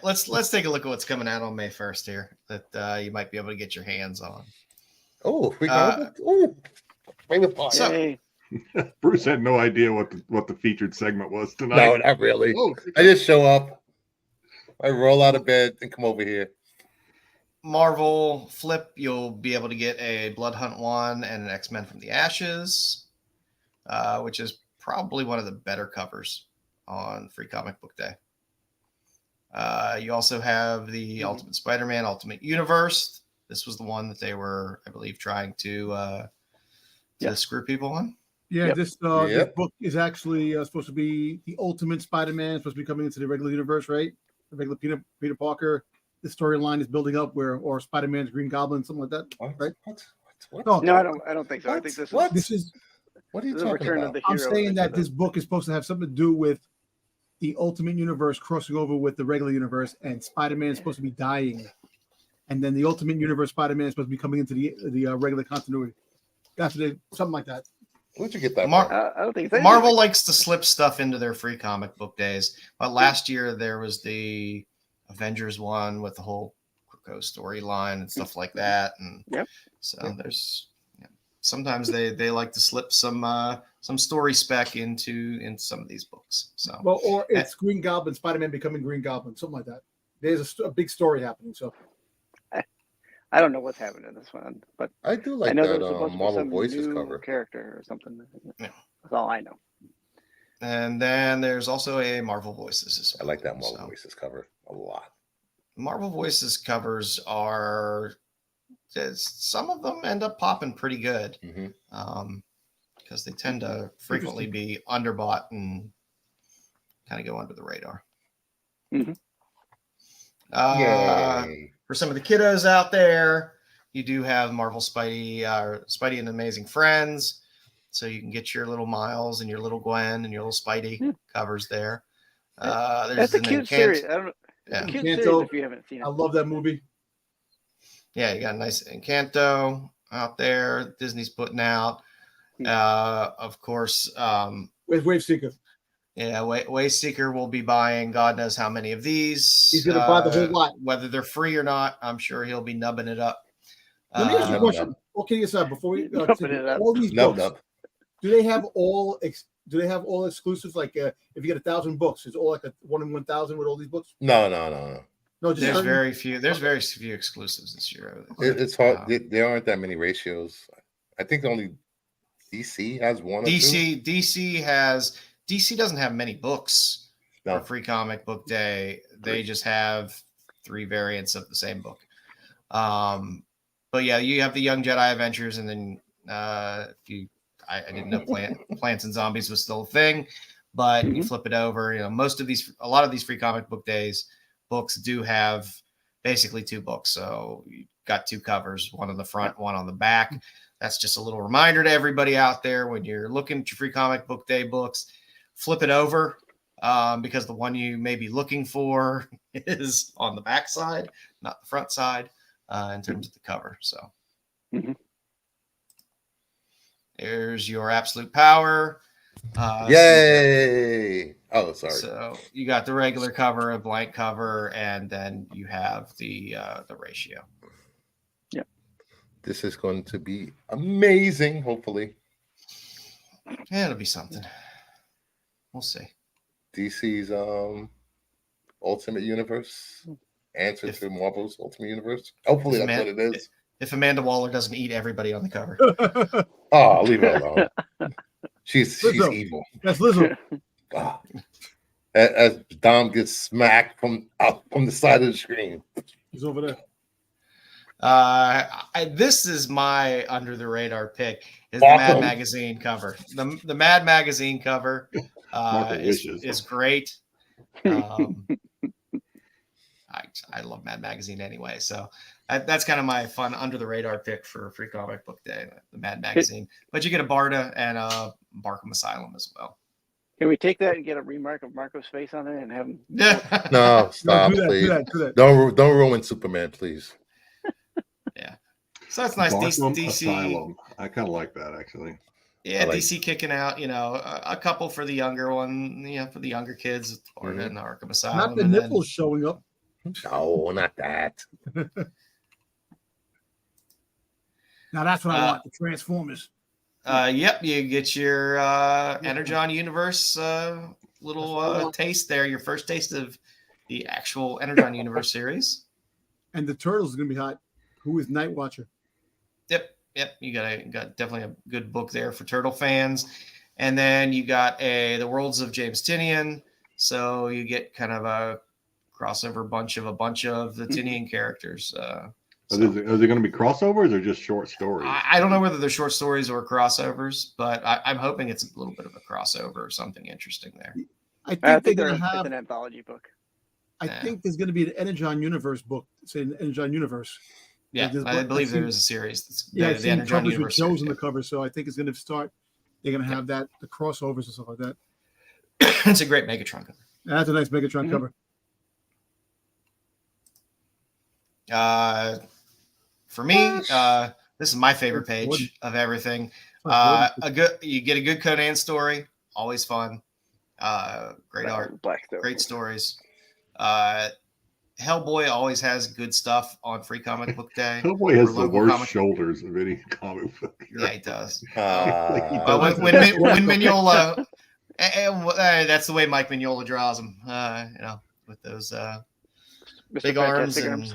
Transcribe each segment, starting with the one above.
let's take a look at what's coming out on May 1st here that you might be able to get your hands on. Oh, free comic book. Oh, favorite part. So, Bruce had no idea what the featured segment was tonight. No, not really. I just show up. I roll out of bed and come over here. Marvel Flip, you'll be able to get a Blood Hunt 1 and an X-Men from the Ashes, which is probably one of the better covers on Free Comic Book Day. You also have the Ultimate Spider-Man Ultimate Universe. This was the one that they were, I believe, trying to screw people on. Yeah, this book is actually supposed to be the Ultimate Spider-Man. It's supposed to be coming into the regular universe, right? The regular Peter Parker. The storyline is building up or Spider-Man's Green Goblin, something like that, right? What? No, I don't think so. What? I think this is what are you talking about? I'm saying that this book is supposed to have something to do with the Ultimate Universe crossing over with the regular universe, and Spider-Man is supposed to be dying, and then the Ultimate Universe Spider-Man is supposed to be coming into the regular continuity. That's something like that. Where'd you get that? I don't think so. Marvel likes to slip stuff into their Free Comic Book Days, but last year there was the Avengers one with the whole Krakoa storyline and stuff like that, and so there's sometimes they like to slip some story spec into some of these books. So or it's Green Goblin, Spider-Man becoming Green Goblin, something like that. There's a big story happening. So I don't know what's happening in this one, but I do like know that Marvel Voices new cover character or something. Yeah. That's all I know. And then there's also a Marvel Voices as well. I like that Marvel Voices cover a lot. Marvel Voices covers are, some of them end up popping pretty good because they tend to frequently be underbought and kind of go under the radar. For some of the kiddos out there, you do have Marvel Spidey and Amazing Friends. So you can get your little Miles and your little Gwen and your little Spidey covers there. That's a cute series. I don't know. It's a cute series if you haven't seen it. I love that movie. Yeah, you got a nice Encanto out there. Disney's putting out. Of course. With Wave Seeker. Yeah, Wave Seeker will be buying God knows how many of these. He's going to buy the whole lot. Whether they're free or not, I'm sure he'll be nubbing it up. Let me ask you a question. Okay, aside before we all these books, do they have all exclusives? Like if you get 1,000 books, is all like a 1 in 1,000 with all these books? No. No, there's very few. There's very few exclusives this year. It's hard. There aren't that many ratios. I think only DC has one. DC doesn't have many books for Free Comic Book Day. They just have 3 variants of the same book. But yeah, you have the Young Jedi Adventures, and then I didn't know Plants and Zombies was still a thing, but you flip it over. A lot of these Free Comic Book Days books do have basically 2 books. So you got 2 covers, one on the front, one on the back. That's just a little reminder to everybody out there when you're looking at your Free Comic Book Day books, flip it over because the one you may be looking for is on the back side, not the front side in terms of the cover. So there's your Absolute Power. Yay! Oh, sorry. So you got the regular cover, a blank cover, and then you have the ratio. Yep. This is going to be amazing, hopefully. Yeah, it'll be something. We'll see. DC's Ultimate Universe answer to Marvel's Ultimate Universe. Hopefully that's what it is. If Amanda Waller doesn't eat everybody on the cover. Oh, leave her alone. She's evil. That's Lizzo. As Dom gets smacked from the side of the screen. He's over there. This is my under the radar pick. Is the Mad Magazine cover. The Mad Magazine cover is great. I love Mad Magazine anyway, so that's kind of my fun under the radar pick for Free Comic Book Day, the Mad Magazine. But you get a Barda and a Barkham Asylum as well. Can we take that and get a remark of Marco's face on it and have him? No, stop, please. Do that. Don't ruin Superman, please. Yeah, so that's nice. DC Asylum. I kind of like that actually. Yeah, DC kicking out, a couple for the younger one, for the younger kids, Barda and Arkham Asylum. Not the nipples showing up. No, not that. Now that's what I want. The Transformers. Yep, you get your Energon Universe little taste there. Your first taste of the actual Energon Universe series. And the Turtles is gonna be hot. Who is Night Watcher? Yep. You got definitely a good book there for Turtle fans. And then you got the Worlds of James Tynion. So you get kind of a crossover bunch of the Tynion characters. Are they going to be crossovers or just short stories? I don't know whether they're short stories or crossovers, but I'm hoping it's a little bit of a crossover or something interesting there. I think they're going to have an anthology book. I think there's going to be an Energon Universe book. Say an Energon Universe. Yeah, I believe there is a series. The Energon Universe with Joe's on the cover, so I think it's going to start. They're going to have the crossovers and stuff like that. It's a great Megatron cover. That's a nice Megatron cover. For me, this is my favorite page of everything. You get a good Conan story, always fun. Great art, great stories. Hellboy always has good stuff on Free Comic Book Day. Hellboy has the worst shoulders of any comic book. Yeah, he does. When Mignola, that's the way Mike Mignola draws him. With those big arms and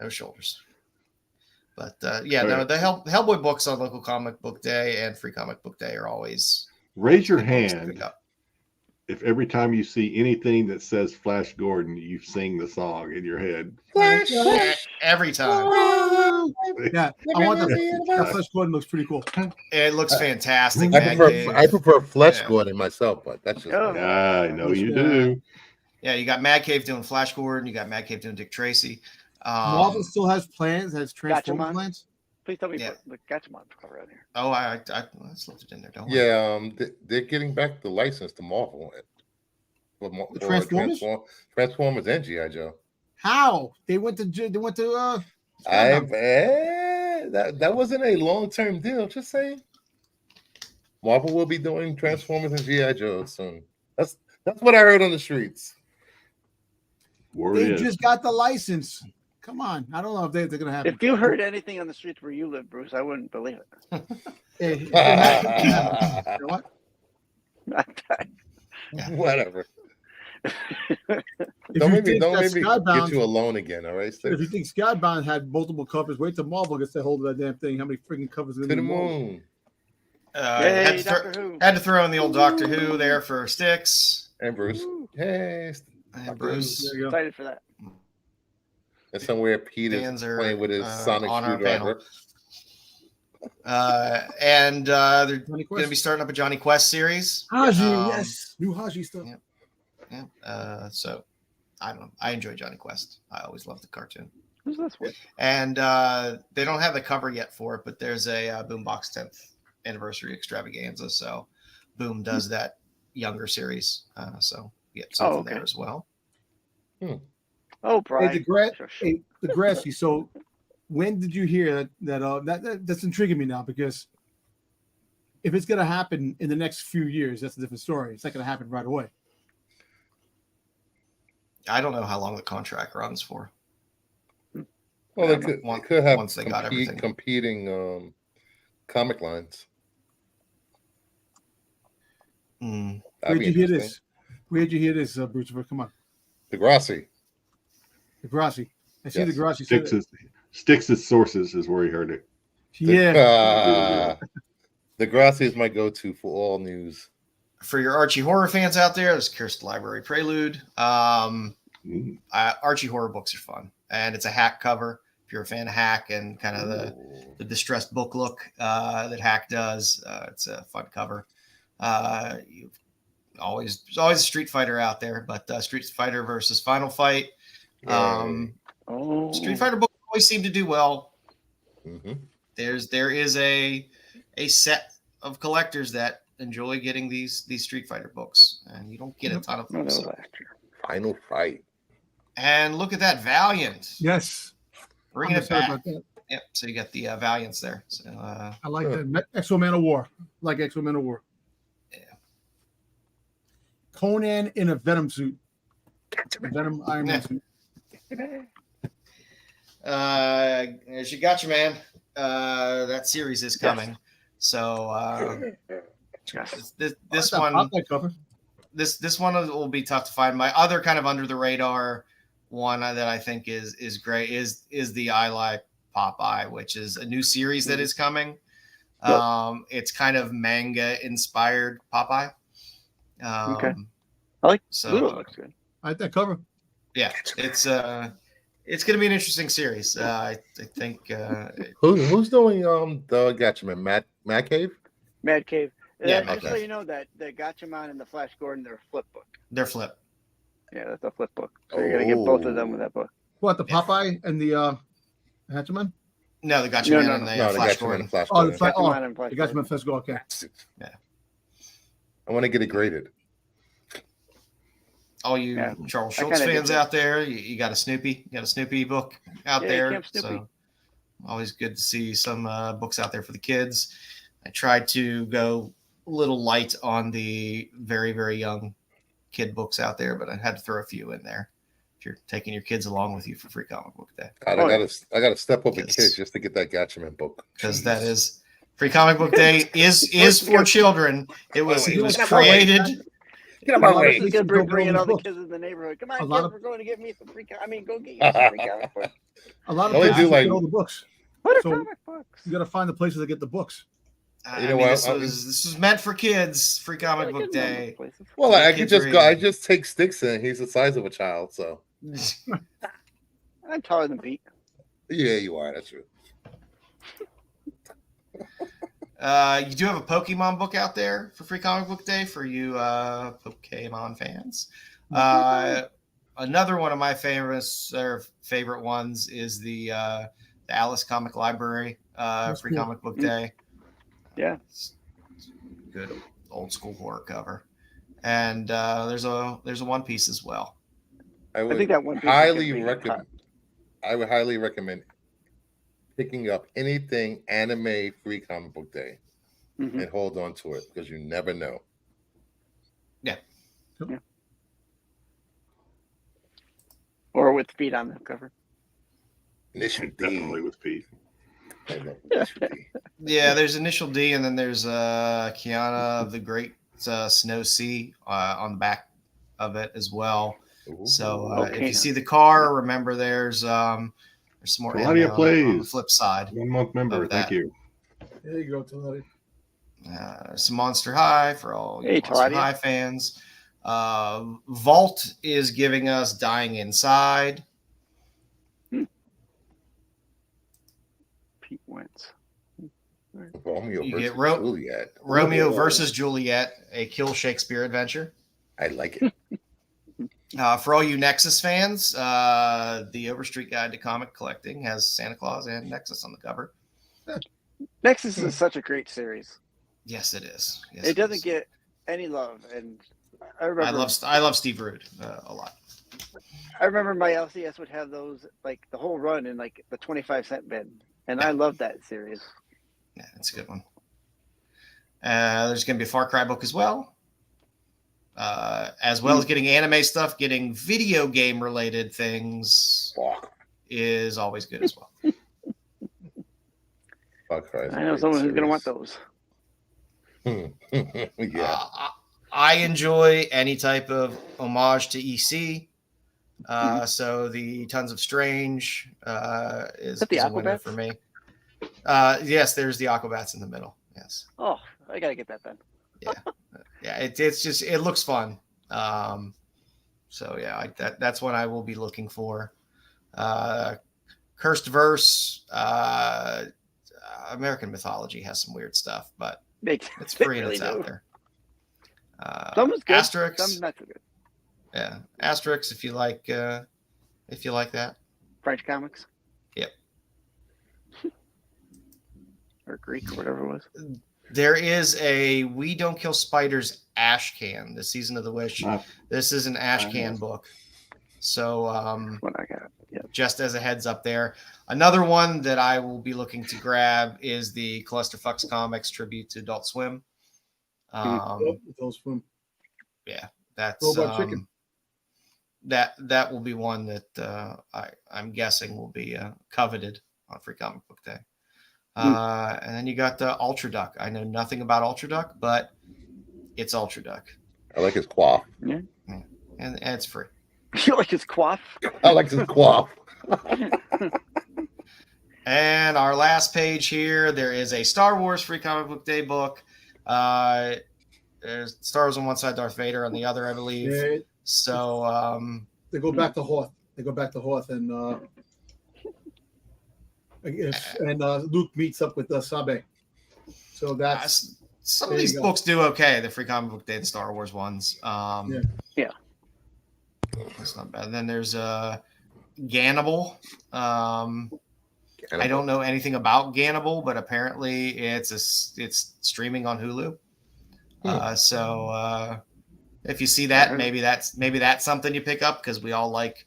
those shoulders. But the Hellboy books on Local Comic Book Day and Free Comic Book Day are always. Raise your hand if every time you see anything that says Flash Gordon, you sing the song in your head. Flash! Every time. Yeah, I want that Flash Gordon looks pretty cool. It looks fantastic. I prefer Flash Gordon myself, but that's just. I know you do. Yeah, you got Mad Cave doing Flash Gordon. You got Mad Cave doing Dick Tracy. Marvel still has plans, has Transformers plans. Please tell me the Gatchamon's cover out here. Oh, I slipped it in there. Don't worry. Yeah, they're getting back the license to Marvel. For Transformers and G.I. Joe. How? They went to that wasn't a long-term deal, just saying. Marvel will be doing Transformers and G.I. Joe soon. That's what I heard on the streets. They just got the license. Come on. I don't know if they're going to happen. If you heard anything on the streets where you live, Bruce, I wouldn't believe it. What? Whatever. Don't make me get you alone again, all right? If you think Skybound had multiple covers, wait till Marvel gets a hold of that damn thing. How many freaking covers? To the moon. Had to throw in the old Doctor Who there for Styx. And Bruce. Hey, Bruce. Excited for that. And somewhere Peter's playing with his sonic screwdriver. And they're going to be starting up a Johnny Quest series. Haji, yes. New Haji stuff. Yeah. So, I don't know. I enjoy Johnny Quest. I always loved the cartoon. Who's this with? And they don't have the cover yet for it, but there's a Boombox 10th anniversary extravaganza. So, Boom does that younger series. So, yeah, something there as well. Oh, Brian. Hey, the Grassy. So, when did you hear that's intriguing me now, because if it's going to happen in the next few years, that's a different story. It's not going to happen right away. I don't know how long the contract runs for. Well, they could have once they got everything. Competing comic lines. Where'd you hear this? Bruce? Come on. Degrassi. I see Degrassi. Styx's sources is where he heard it. Yeah. Degrassi is my go-to for all news. For your Archie horror fans out there, there's Cursed Library Prelude. Archie horror books are fun, and it's a Hack cover. If you're a fan of Hack and kind of the distressed book look that Hack does, it's a fun cover. There's always a Street Fighter out there, but Street Fighter versus Final Fight. Street Fighter books always seem to do well. Mm-hmm. There is a set of collectors that enjoy getting these Street Fighter books, and you don't get a ton of them. Final Fight. And look at that Valiant. Yes, bringing it back. Yep. So you got the Valiants there. So I like that. Exo-Man of War. Exo-Man of War. Yeah. Conan in a Venom suit. Venom Iron Man suit. As you got you, man. That series is coming. Yes. So this one, this one will be tough to find. My other kind of under the radar one that I think is great is the I Like Popeye, which is a new series that is coming. It's kind of manga inspired Popeye. Okay. I like so. It looks good. I like that cover. Yeah, it's going to be an interesting series. I think. Who's doing the Gatchaman? Mad Cave. Mad Cave. Yeah, just so you know that the Gatchaman and the Flash Gordon, they're a flip book. They're flip. Yeah, that's a flip book. So you're gonna get both of them with that book. What, the Popeye and the Hatchaman? No, the Gatchaman and the Flash Gordon. The Gatchaman and Flash Gordon. Okay. Yeah. I want to get it graded. All you Charles Schultz fans out there, you got a Snoopy. You got a Snoopy book out there. So always good to see some books out there for the kids. I tried to go a little light on the very, very young kid books out there, but I had to throw a few in there. If you're taking your kids along with you for Free Comic Book Day. God, I gotta step up a kid just to get that Gatchaman book. Because that is Free Comic Book Day is for children. It was created. Get out my way. He's going to bring all the kids in the neighborhood. Come on, kids, we're going to get me some free comic. I mean, go get you some free comic books. A lot of places get all the books. What are comic books? You got to find the places to get the books. You know what? This was meant for kids. Free Comic Book Day. Well, I could just go. I just take Styx in. He's the size of a child, so. I'm taller than Pete. Yeah, you are. That's true. You do have a Pokemon book out there for Free Comic Book Day for you Pokemon fans. Another one of my favorite ones is the Alice Comic Library Free Comic Book Day. Yeah, good old school horror cover, and there's a One Piece as well. I think that One Piece I would highly recommend picking up anything anime Free Comic Book Day and hold on to it because you never know. Yeah. Or with Pete on the cover. Initial D. Definitely with Pete. Yeah, there's Initial D, and then there's Kiana of the Great Snow Sea on the back of it as well. Ooh. So if you see the car, remember there's some more Taladia plays on the flip side. 1 month member, thank you. There you go, Taladia. Some Monster High for all you Monster High fans. Vault is giving us Dying Inside. Pete Wentz. Romeo versus Juliet, a Kill Shakespeare adventure. I like it. For all you Nexus fans, the Overstreet Guide to Comic Collecting has Santa Claus and Nexus on the cover. Nexus is such a great series. Yes, it is. Yes, it doesn't get any love, and I love Steve Rude a lot. I remember my LCS would have those like the whole run in like the 25-cent bin, and I love that series. Yeah, it's a good one. There's going to be a Far Cry book as well. As well as getting anime stuff, getting video game related things is always good as well. I know someone who's going to want those. Yeah. I enjoy any type of homage to EC. So the Tons of Strange is a winner for me. Yes, there's the Aquabats in the middle. Yes. Oh, I got to get that then. Yeah, it looks fun. So yeah, that's what I will be looking for. Cursed Verse, American Mythology has some weird stuff, but it's free and it's out there. Some is good. Asterix, some not so good. Yeah, Asterix if you like that. French comics. Yep. Or Greek, or whatever it was. There is a We Don't Kill Spiders Ash Can, the Season of the Witch. This is an Ash Can book. So what I got. Yep. Just as a heads up there. Another one that I will be looking to grab is the Clusterfucks Comics tribute to Adult Swim. Adult Swim. Yeah, that's that will be one that I'm guessing will be coveted on Free Comic Book Day. And then you got the Ultra Duck. I know nothing about Ultra Duck, but it's Ultra Duck. I like his quaff. Yeah. And it's free. You like his quaff? I like his quaff. And our last page here, there is a Star Wars Free Comic Book Day book. There's Star Wars on one side, Darth Vader on the other, I believe. Yeah, So they go back to Hoth. And Luke meets up with Sabe. So that's some of these books do okay. The Free Comic Book Day, the Star Wars ones. Yeah. That's not bad. And then there's Gannibal. I don't know anything about Gannibal, but apparently it's streaming on Hulu. So if you see that, maybe that's something you pick up, because we all like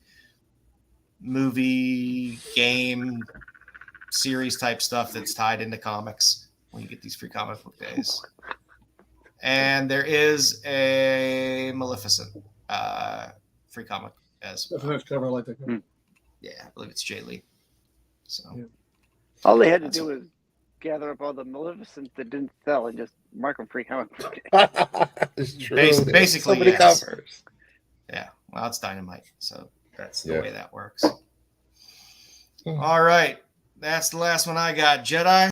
movie, game, series type stuff that's tied into comics when you get these Free Comic Book Days. And there is a Maleficent free comic as well. That's a nice cover. I like that cover. Yeah, I believe it's Jay Lee. So all they had to do was gather up all the Maleficents that didn't sell and just mark them Free Comic Book Day. It's true. Basically, so many yes. covers. Yeah, well, it's Dynamite, so that's the way that works. All right, that's the last one I got. Jedi.